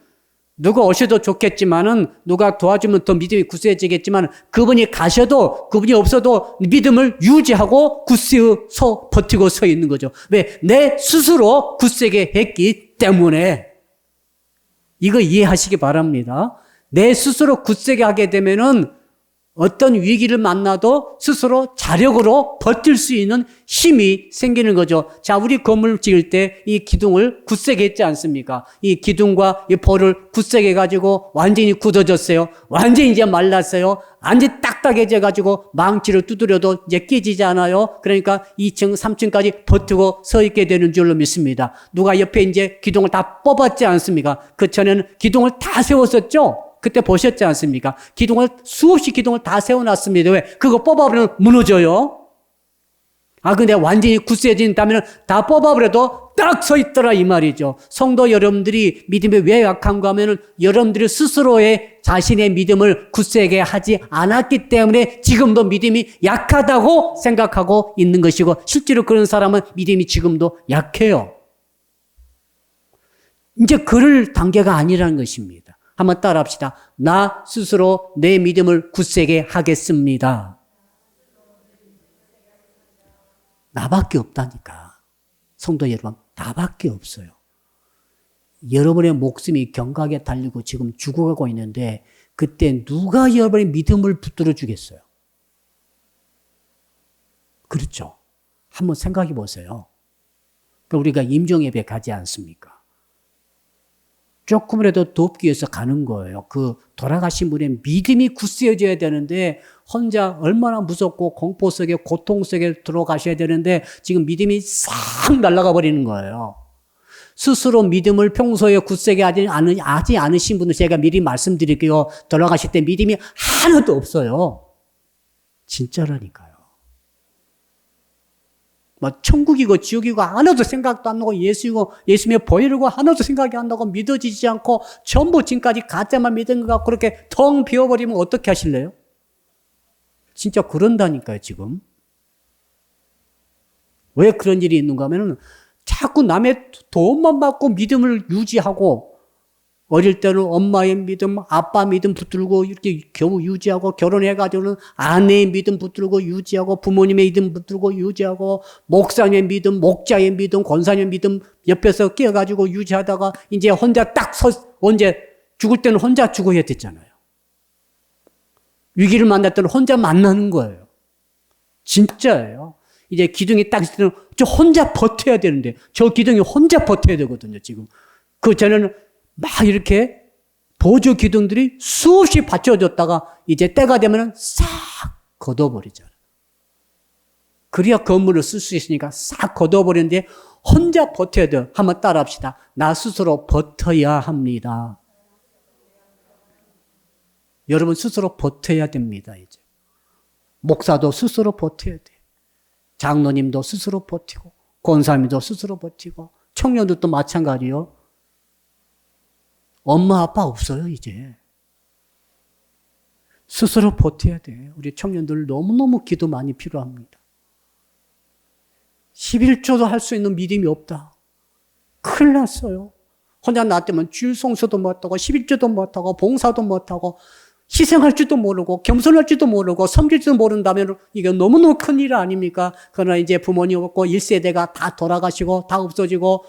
누가 오셔도 좋겠지만은 누가 도와주면 더 믿음이 굳세지겠지만 그분이 가셔도 그분이 없어도 믿음을 유지하고 굳세어 버티고 서 있는 거죠. 왜? 내 스스로 굳세게 했기 때문에. 이거 이해하시기 바랍니다. 내 스스로 굳세게 하게 되면은 어떤 위기를 만나도 스스로 자력으로 버틸 수 있는 힘이 생기는 거죠. 자, 우리 건물 지을 때 이 기둥을 굳세게 했지 않습니까? 이 기둥과 이 볼을 굳세게 해가지고 완전히 굳어졌어요. 완전히 이제 말랐어요. 완전히 딱딱해져 가지고 망치로 두드려도 이제 깨지지 않아요. 그러니까 2층, 3층까지 버티고 서 있게 되는 줄로 믿습니다. 누가 옆에 이제 기둥을 다 뽑았지 않습니까? 그 전에는 기둥을 다 세웠었죠? 그때 보셨지 않습니까? 수없이 기둥을 다 세워놨습니다. 왜? 그거 뽑아버리면 무너져요. 근데 완전히 굳세진다면 다 뽑아버려도 딱 서 있더라 이 말이죠. 성도 여러분들이 믿음이 왜 약한가 하면은 여러분들이 스스로의 자신의 믿음을 굳세게 하지 않았기 때문에 지금도 믿음이 약하다고 생각하고 있는 것이고 실제로 그런 사람은 믿음이 지금도 약해요. 이제 그럴 단계가 아니라는 것입니다. 한번 따라합시다. 나 스스로 내 믿음을 굳세게 하겠습니다. 나밖에 없다니까. 성도 여러분, 나밖에 없어요. 여러분의 목숨이 경각에 달리고 지금 죽어가고 있는데 그때 누가 여러분의 믿음을 붙들어 주겠어요? 그렇죠. 한번 생각해 보세요. 우리가 임종예배 가지 않습니까? 조금이라도 돕기 위해서 가는 거예요. 그 돌아가신 분의 믿음이 굳세어져야 되는데 혼자 얼마나 무섭고 공포 속에 고통 속에 들어가셔야 되는데 지금 믿음이 싹 날아가 버리는 거예요. 스스로 믿음을 평소에 굳세게 하지 않으신 분은 제가 미리 말씀드릴게요. 돌아가실 때 믿음이 하나도 없어요. 진짜라니까요. 천국이고 지옥이고 하나도 생각도 안 나고 예수님의 보혈이고 하나도 생각이 안 나고 믿어지지 않고 전부 지금까지 가짜만 믿은 것 같고 그렇게 텅 비워버리면 어떻게 하실래요? 진짜 그런다니까요, 지금. 왜 그런 일이 있는가 하면은 자꾸 남의 도움만 받고 믿음을 유지하고 어릴 때는 엄마의 믿음, 아빠 믿음 붙들고 이렇게 겨우 유지하고 결혼해가지고는 아내의 믿음 붙들고 유지하고 부모님의 믿음 붙들고 유지하고 목사님의 믿음, 목자의 믿음, 권사님의 믿음 옆에서 끼어가지고 유지하다가 이제 혼자 언제 죽을 때는 혼자 죽어야 됐잖아요. 위기를 만날 때는 혼자 만나는 거예요. 진짜예요. 이제 기둥이 딱 있을 때는 저 혼자 버텨야 되는데 저 기둥이 혼자 버텨야 되거든요, 지금. 그 전에는 막 이렇게 보조 기둥들이 수없이 받쳐줬다가 이제 때가 되면 싹 걷어버리잖아요. 그래야 건물을 쓸 수 있으니까 싹 걷어버리는데 혼자 버텨야 돼요. 한번 따라합시다. 나 스스로 버텨야 합니다. 여러분 스스로 버텨야 됩니다. 이제 목사도 스스로 버텨야 돼. 장로님도 스스로 버티고 권사님도 스스로 버티고 청년들도 마찬가지요. 엄마 아빠 없어요 이제. 스스로 버텨야 돼. 우리 청년들 너무너무 기도 많이 필요합니다. 11조도 할 수 있는 믿음이 없다. 큰일 났어요. 혼자 놔두면 주일송수도 못하고 11조도 못하고 봉사도 못하고 희생할 줄도 모르고 겸손할 줄도 모르고 섬길 줄도 모른다면 이게 너무너무 큰일 아닙니까? 그러나 이제 부모님 없고 1세대가 다 돌아가시고 다 없어지고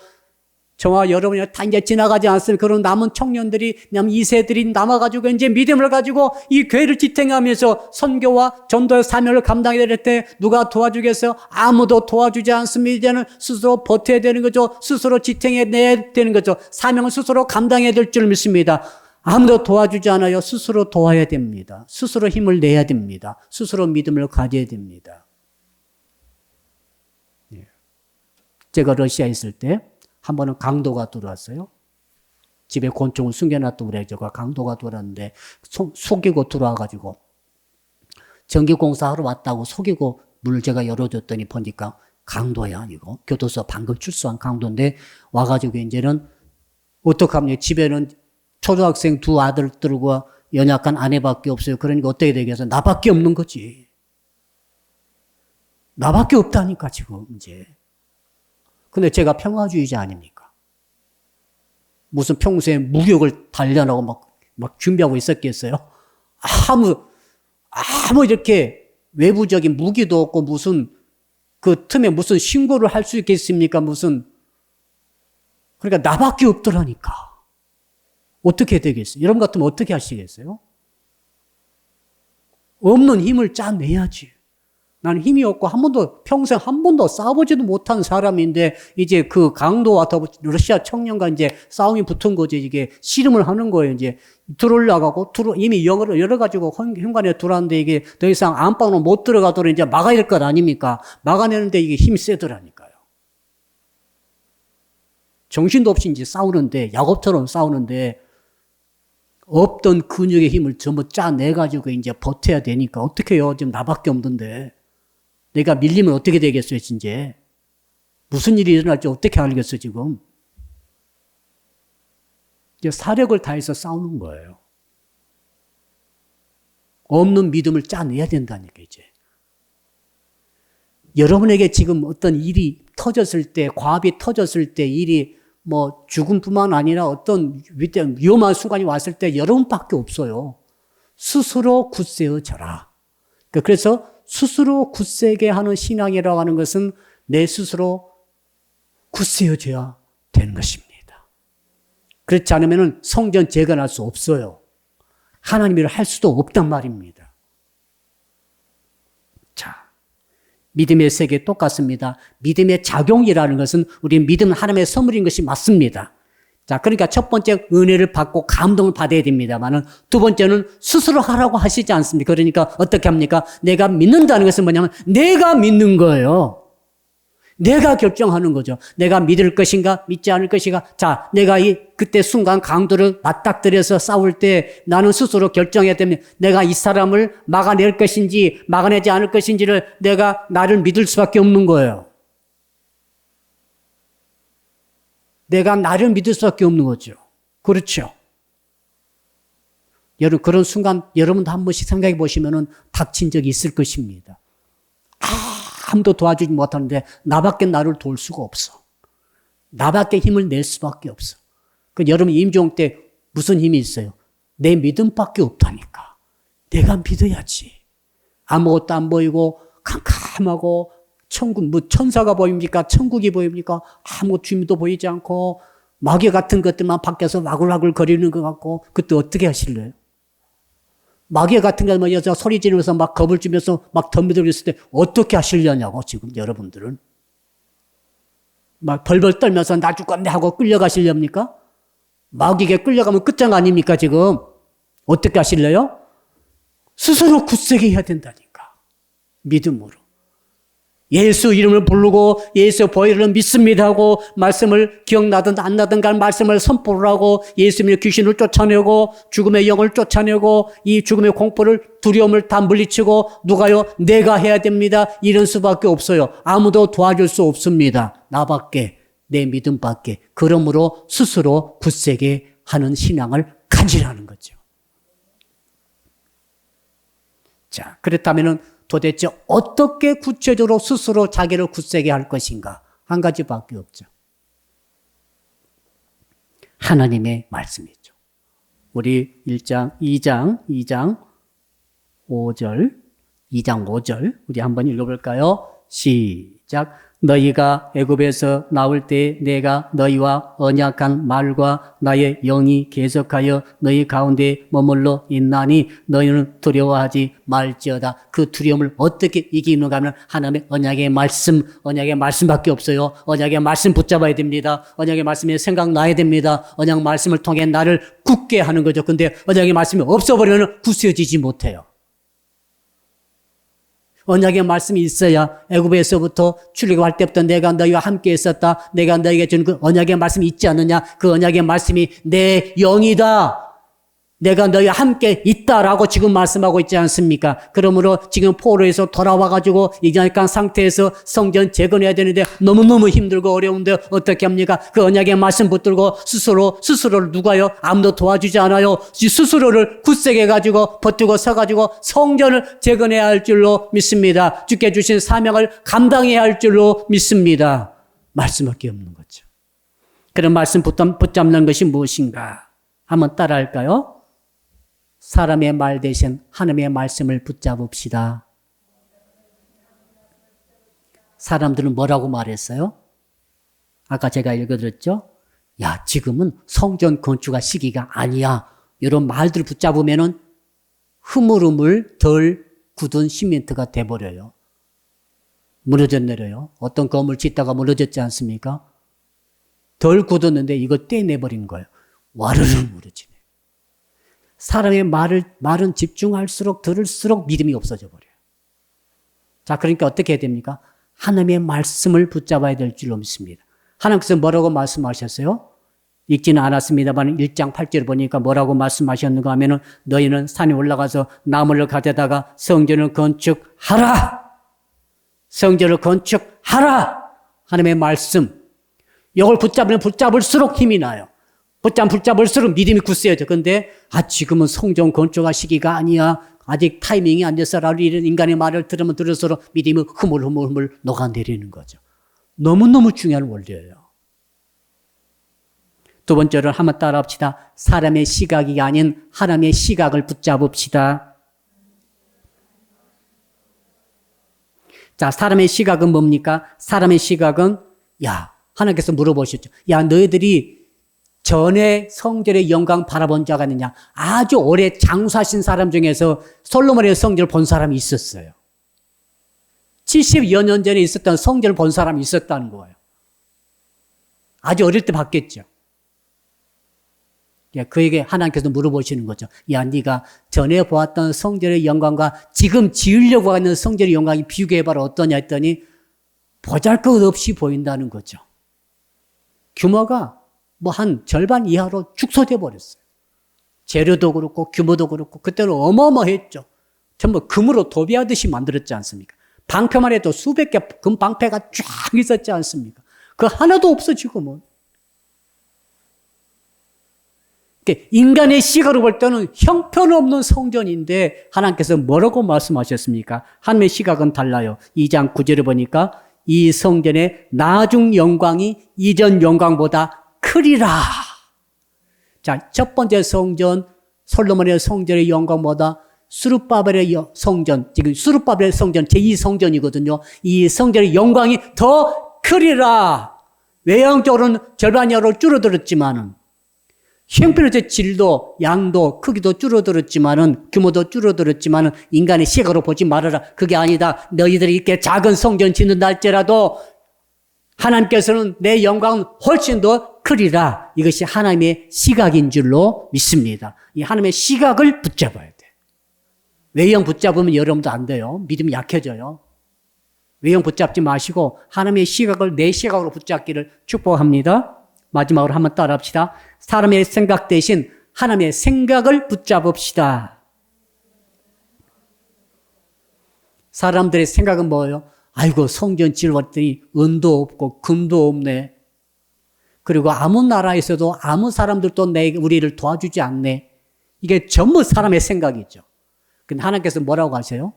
저와 여러분이 다 이제 지나가지 않습니까? 그런 남은 청년들이, 남 2세들이 남아가지고 이제 믿음을 가지고 이 교회를 지탱하면서 선교와 전도의 사명을 감당해야 될 때 누가 도와주겠어요? 아무도 도와주지 않습니다. 이제는 스스로 버텨야 되는 거죠. 스스로 지탱해내야 되는 거죠. 사명을 스스로 감당해야 될 줄 믿습니다. 아무도 도와주지 않아요. 스스로 도와야 됩니다. 스스로 힘을 내야 됩니다. 스스로 믿음을 가져야 됩니다. 제가 러시아에 있을 때 한 번은 강도가 들어왔어요. 집에 곤충을 숨겨놨다고 그래. 제가 강도가 들어왔는데 속이고 들어와가지고 전기공사하러 왔다고 속이고 문을 제가 열어줬더니 보니까 강도야 아니고 교도소 방금 출소한 강도인데 와가지고 이제는 어떡합니까? 집에는 초등학생 2 아들들과 연약한 아내밖에 없어요. 그러니까 어떻게 되겠어? 나밖에 없는 거지. 나밖에 없다니까 지금 이제. 근데 제가 평화주의자 아닙니까? 무슨 평소에 무력을 단련하고 막 준비하고 있었겠어요? 아무 이렇게 외부적인 무기도 없고 무슨 그 틈에 무슨 신고를 할 수 있겠습니까? 그러니까 나밖에 없더라니까. 어떻게 되겠어요? 여러분 같으면 어떻게 하시겠어요? 없는 힘을 짜내야지. 나는 힘이 없고 평생 한 번도 싸우지도 못한 사람인데 이제 그 강도와 더 러시아 청년과 이제 싸움이 붙은 거지. 이게 씨름을 하는 거예요. 이제 들어올라가고 이미 열어가지고 현관에 들어왔는데 이게 더 이상 안방으로 못 들어가도록 이제 막아야 될 것 아닙니까? 막아내는데 이게 힘이 세더라니까요. 정신도 없이 이제 싸우는데 야곱처럼 싸우는데 없던 근육의 힘을 전부 짜내가지고 이제 버텨야 되니까 어떻게 해요? 지금 나밖에 없는데. 내가 밀리면 어떻게 되겠어요, 진짜? 무슨 일이 일어날지 어떻게 알겠어, 지금? 이제 사력을 다해서 싸우는 거예요. 없는 믿음을 짜내야 된다니까, 이제. 여러분에게 지금 어떤 일이 터졌을 때, 과업이 터졌을 때, 일이 죽음뿐만 아니라 어떤 위험한 순간이 왔을 때 여러분밖에 없어요. 스스로 굳세어져라. 그래서 스스로 굳세게 하는 신앙이라고 하는 것은 내 스스로 굳세어져야 되는 것입니다. 그렇지 않으면 성전 재건할 수 없어요. 하나님 일을 할 수도 없단 말입니다. 자, 믿음의 세계 똑같습니다. 믿음의 작용이라는 것은 우리 믿음은 하나님의 선물인 것이 맞습니다. 자, 그러니까 첫 번째 은혜를 받고 감동을 받아야 됩니다만은 두 번째는 스스로 하라고 하시지 않습니까? 그러니까 어떻게 합니까? 내가 믿는다는 것은 뭐냐면 내가 믿는 거예요. 내가 결정하는 거죠. 내가 믿을 것인가 믿지 않을 것인가. 자, 내가 그때 순간 강도를 맞닥뜨려서 싸울 때 나는 스스로 결정해야 됩니다. 내가 이 사람을 막아낼 것인지 막아내지 않을 것인지를 내가 나를 믿을 수밖에 없는 거예요. 내가 나를 믿을 수밖에 없는 거죠. 그렇죠. 여러분, 그런 순간 여러분도 한 번씩 생각해 보시면은 닥친 적이 있을 것입니다. 아무도 도와주지 못하는데 나밖에 나를 도울 수가 없어. 나밖에 힘을 낼 수밖에 없어. 여러분 임종 때 무슨 힘이 있어요? 내 믿음밖에 없다니까. 내가 믿어야지. 아무것도 안 보이고 캄캄하고 천사가 보입니까? 천국이 보입니까? 아무 주님도 보이지 않고 마귀 같은 것들만 밖에서 와글와글 거리는 것 같고 그때 어떻게 하실래요? 마귀 같은 것만 여자 소리 지르면서 막 겁을 주면서 막 덤비들고 있을 때 어떻게 하시려냐고 지금 여러분들은 막 벌벌 떨면서 나 죽겠네 하고 끌려가시렵니까? 마귀에게 끌려가면 끝장 아닙니까 지금? 어떻게 하실래요? 스스로 굳세게 해야 된다니까. 믿음으로. 예수 이름을 부르고 예수 보혈을 믿습니다 하고 말씀을 기억나든 안 나든 간 말씀을 선포를 하고 예수님의 귀신을 쫓아내고 죽음의 영을 쫓아내고 이 죽음의 공포를 두려움을 다 물리치고 누가요? 내가 해야 됩니다. 이런 수밖에 없어요. 아무도 도와줄 수 없습니다. 나밖에, 내 믿음밖에. 그러므로 스스로 굳세게 하는 신앙을 가지라는 거죠. 자, 그렇다면은 도대체 어떻게 구체적으로 스스로 자기를 굳세게 할 것인가? 한 가지밖에 없죠. 하나님의 말씀이죠. 우리 2장 5절 우리 한번 읽어볼까요? 시작. 너희가 애굽에서 나올 때 내가 너희와 언약한 말과 나의 영이 계속하여 너희 가운데 머물러 있나니 너희는 두려워하지 말지어다. 그 두려움을 어떻게 이기는가 하면 하나님의 언약의 말씀밖에 없어요. 언약의 말씀 붙잡아야 됩니다. 언약의 말씀이 생각나야 됩니다. 언약 말씀을 통해 나를 굳게 하는 거죠. 근데 언약의 말씀이 없어버리면 굳세어지지 못해요. 언약의 말씀이 있어야 애굽에서부터 출애굽할 때부터 내가 너희와 함께 있었다. 내가 너희에게 준 그 언약의 말씀이 있지 않느냐. 그 언약의 말씀이 내 영이다. 내가 너희와 함께 있다라고 지금 말씀하고 있지 않습니까? 그러므로 지금 포로에서 돌아와가지고 이전한 상태에서 성전 재건해야 되는데 너무너무 힘들고 어려운데 어떻게 합니까? 그 언약의 말씀 붙들고 스스로를 누가요? 아무도 도와주지 않아요. 스스로를 굳세게 가지고 버티고 서가지고 성전을 재건해야 할 줄로 믿습니다. 주께 주신 사명을 감당해야 할 줄로 믿습니다. 말씀밖에 없는 거죠. 그런 말씀 붙잡는 것이 무엇인가? 한번 따라할까요? 사람의 말 대신 하나님의 말씀을 붙잡읍시다. 사람들은 뭐라고 말했어요? 아까 제가 읽어드렸죠? 야, 지금은 성전 건축할 시기가 아니야. 이런 말들을 붙잡으면은 흐물흐물 덜 굳은 시멘트가 돼버려요. 무너져 내려요. 어떤 건물 짓다가 무너졌지 않습니까? 덜 굳었는데 이거 떼내버린 거예요. 와르르 무너지네. 사람의 말은 집중할수록 들을수록 믿음이 없어져 버려요. 자, 그러니까 어떻게 해야 됩니까? 하나님의 말씀을 붙잡아야 될 줄로 믿습니다. 하나님께서 뭐라고 말씀하셨어요? 읽지는 않았습니다만 1장 8절 보니까 뭐라고 말씀하셨는가 하면은 너희는 산에 올라가서 나무를 가져다가 성전을 건축하라. 성전을 건축하라. 하나님의 말씀. 이걸 붙잡으면 붙잡을수록 힘이 나요. 붙잡을수록 믿음이 굳세어져. 근데 지금은 성전 건축할 시기가 아니야. 아직 타이밍이 안 돼서라도 이런 인간의 말을 들으면 들을수록 믿음이 흐물흐물 녹아내리는 거죠. 너무너무 중요한 원리예요. 두 번째로 한번 따라합시다. 사람의 시각이 아닌 하나님의 시각을 붙잡읍시다. 자, 사람의 시각은 뭡니까? 사람의 시각은 하나님께서 물어보셨죠. 너희들이 전에 성전의 영광 바라본 자가 있느냐? 아주 오래 장수하신 사람 중에서 솔로몬의 성전을 본 사람이 있었어요. 70여 년 전에 있었던 성전을 본 사람이 있었다는 거예요. 아주 어릴 때 봤겠죠. 그에게 하나님께서 물어보시는 거죠. 네가 전에 보았던 성전의 영광과 지금 지으려고 하는 성전의 영광이 비교해봐라 어떠냐 했더니 보잘것없이 보인다는 거죠. 규모가 한 절반 이하로 축소돼 버렸어요. 재료도 그렇고 규모도 그렇고 그때는 어마어마했죠. 전부 금으로 도배하듯이 만들었지 않습니까? 방패만 해도 수백 개 금 방패가 쫙 있었지 않습니까? 그 하나도 없어 지금은. 인간의 시각으로 볼 때는 형편없는 성전인데 하나님께서 뭐라고 말씀하셨습니까? 하나님의 시각은 달라요. 2장 9절에 보니까 이 성전의 나중 영광이 이전 영광보다 크리라. 자, 첫 번째 성전, 솔로몬의 성전의 영광보다 스룹바벨의 성전, 지금 스룹바벨의 성전, 제2성전이거든요. 이 성전의 영광이 더 크리라. 외형적으로는 절반 이하로 줄어들었지만은, 형편의 질도, 양도, 크기도 줄어들었지만은, 규모도 줄어들었지만은, 인간의 시각으로 보지 말아라. 그게 아니다. 너희들이 이렇게 작은 성전 짓는다 할지라도, 하나님께서는 내 영광은 훨씬 더 크리라. 이것이 하나님의 시각인 줄로 믿습니다. 이 하나님의 시각을 붙잡아야 돼. 외형 붙잡으면 여러분도 안 돼요. 믿음이 약해져요. 외형 붙잡지 마시고 하나님의 시각을 내 시각으로 붙잡기를 축복합니다. 마지막으로 한번 따라합시다. 사람의 생각 대신 하나님의 생각을 붙잡읍시다. 사람들의 생각은 뭐예요? 아이고 성전 지었더니 은도 없고 금도 없네. 그리고 아무 나라에서도 아무 사람들도 우리를 도와주지 않네. 이게 전부 사람의 생각이죠. 근데 하나님께서 뭐라고 하세요?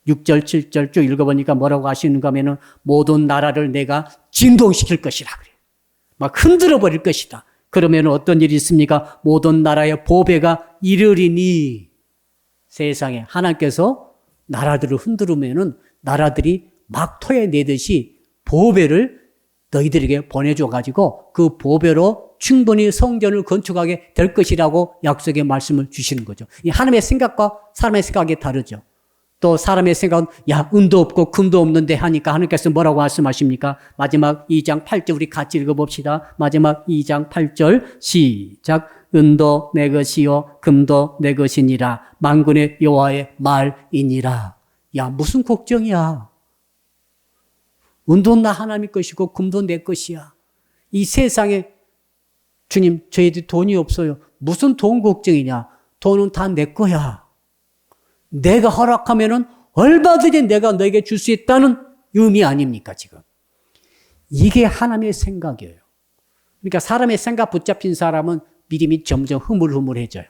6절, 7절 쭉 읽어보니까 뭐라고 하시는가 하면은 모든 나라를 내가 진동시킬 것이라 그래요. 막 흔들어 버릴 것이다. 그러면 어떤 일이 있습니까? 모든 나라의 보배가 이르리니. 세상에 하나님께서 나라들을 흔들으면은 나라들이 막 토해내듯이 보배를 너희들에게 보내줘가지고 그 보배로 충분히 성전을 건축하게 될 것이라고 약속의 말씀을 주시는 거죠. 이 하나님의 생각과 사람의 생각이 다르죠. 또 사람의 생각은 야 은도 없고 금도 없는데 하니까 하나님께서 뭐라고 말씀하십니까? 마지막 2장 8절 우리 같이 읽어봅시다. 마지막 2장 8절 시작. 은도 내 것이요 금도 내 것이니라 만군의 여호와의 말이니라. 야 무슨 걱정이야. 은도 나 하나님의 것이고 금도 내 것이야. 이 세상에 주님 저희들 돈이 없어요. 무슨 돈 걱정이냐. 돈은 다 내 거야. 내가 허락하면은 얼마든지 내가 너에게 줄 수 있다는 의미 아닙니까 지금. 이게 하나님의 생각이에요. 그러니까 사람의 생각 붙잡힌 사람은 믿음이 점점 흐물흐물해져요.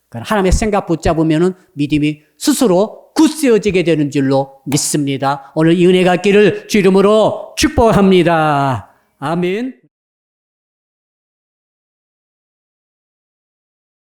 그러니까 하나님의 생각 붙잡으면은 믿음이 스스로 굳세어지게 되는 줄로 믿습니다. 오늘 이 은혜가 있기를 주 이름으로 축복합니다. 아멘.